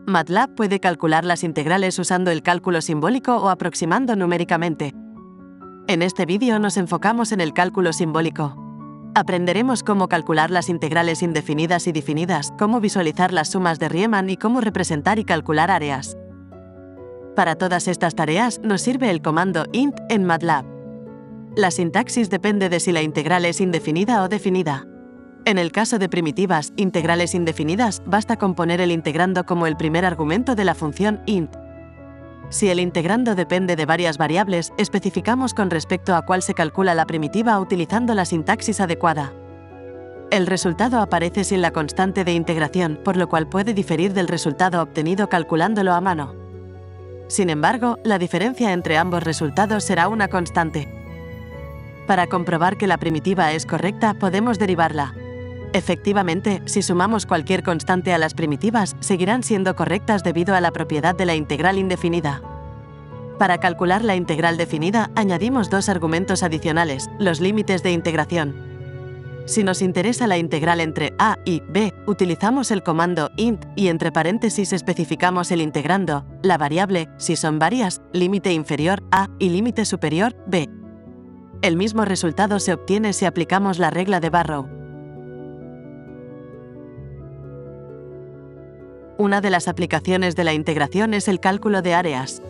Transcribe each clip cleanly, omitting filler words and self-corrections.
MATLAB puede calcular las integrales usando el cálculo simbólico o aproximando numéricamente. En este vídeo nos enfocamos en el cálculo simbólico. Aprenderemos cómo calcular las integrales indefinidas y definidas, cómo visualizar las sumas de Riemann y cómo representar y calcular áreas. Para todas estas tareas nos sirve el comando int en MATLAB. La sintaxis depende de si la integral es indefinida o definida. En el caso de primitivas, integrales indefinidas, basta con poner el integrando como el primer argumento de la función int. Si el integrando depende de varias variables, especificamos con respecto a cuál se calcula la primitiva utilizando la sintaxis adecuada. El resultado aparece sin la constante de integración, por lo cual puede diferir del resultado obtenido calculándolo a mano. Sin embargo, la diferencia entre ambos resultados será una constante. Para comprobar que la primitiva es correcta, podemos derivarla. Efectivamente, si sumamos cualquier constante a las primitivas, seguirán siendo correctas debido a la propiedad de la integral indefinida. Para calcular la integral definida, añadimos dos argumentos adicionales, los límites de integración. Si nos interesa la integral entre a y b, utilizamos el comando int y entre paréntesis especificamos el integrando, la variable, si son varias, límite inferior a y límite superior b. El mismo resultado se obtiene si aplicamos la regla de Barrow. Una de las aplicaciones de la integración es el cálculo de áreas.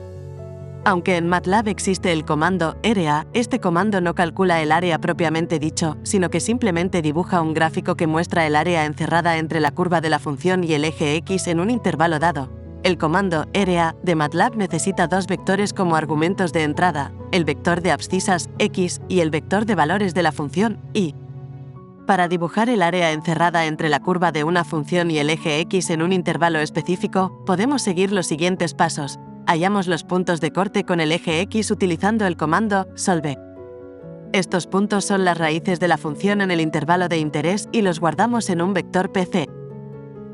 Aunque en MATLAB existe el comando area, este comando no calcula el área propiamente dicho, sino que simplemente dibuja un gráfico que muestra el área encerrada entre la curva de la función y el eje X en un intervalo dado. El comando area de MATLAB necesita dos vectores como argumentos de entrada, el vector de abscisas X y el vector de valores de la función Y. Para dibujar el área encerrada entre la curva de una función y el eje X en un intervalo específico, podemos seguir los siguientes pasos. Hallamos los puntos de corte con el eje X utilizando el comando solve. Estos puntos son las raíces de la función en el intervalo de interés y los guardamos en un vector PC.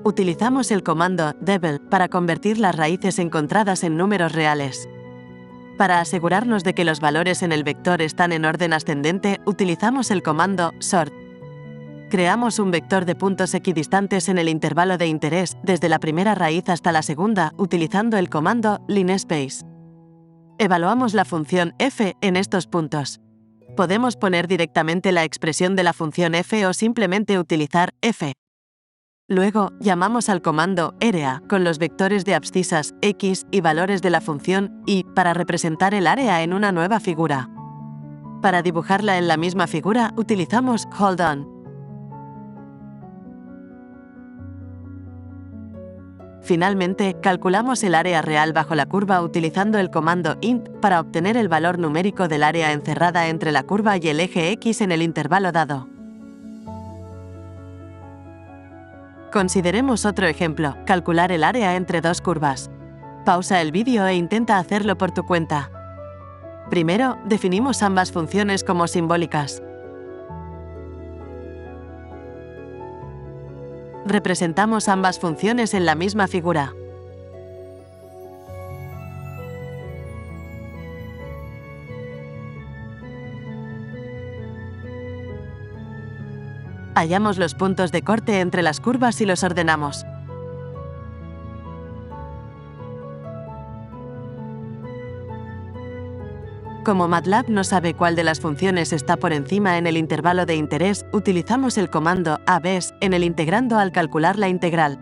Utilizamos el comando double para convertir las raíces encontradas en números reales. Para asegurarnos de que los valores en el vector están en orden ascendente, utilizamos el comando sort. Creamos un vector de puntos equidistantes en el intervalo de interés, desde la primera raíz hasta la segunda, utilizando el comando linspace. Evaluamos la función f en estos puntos. Podemos poner directamente la expresión de la función f o simplemente utilizar f. Luego, llamamos al comando area con los vectores de abscisas x y valores de la función y para representar el área en una nueva figura. Para dibujarla en la misma figura, utilizamos hold on. Finalmente, calculamos el área real bajo la curva utilizando el comando int para obtener el valor numérico del área encerrada entre la curva y el eje X en el intervalo dado. Consideremos otro ejemplo, calcular el área entre dos curvas. Pausa el vídeo e intenta hacerlo por tu cuenta. Primero, definimos ambas funciones como simbólicas. Representamos ambas funciones en la misma figura. Hallamos los puntos de corte entre las curvas y los ordenamos. Como MATLAB no sabe cuál de las funciones está por encima en el intervalo de interés, utilizamos el comando abs en el integrando al calcular la integral.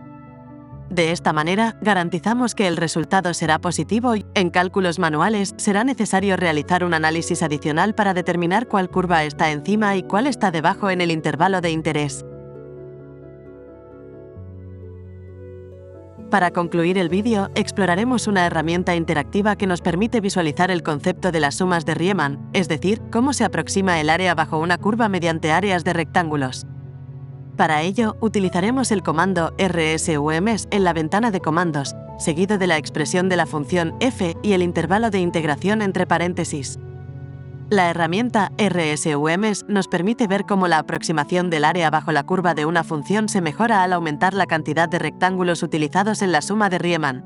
De esta manera, garantizamos que el resultado será positivo y, en cálculos manuales, será necesario realizar un análisis adicional para determinar cuál curva está encima y cuál está debajo en el intervalo de interés. Para concluir el vídeo, exploraremos una herramienta interactiva que nos permite visualizar el concepto de las sumas de Riemann, es decir, cómo se aproxima el área bajo una curva mediante áreas de rectángulos. Para ello, utilizaremos el comando rsums en la ventana de comandos, seguido de la expresión de la función f y el intervalo de integración entre paréntesis. La herramienta rsums nos permite ver cómo la aproximación del área bajo la curva de una función se mejora al aumentar la cantidad de rectángulos utilizados en la suma de Riemann.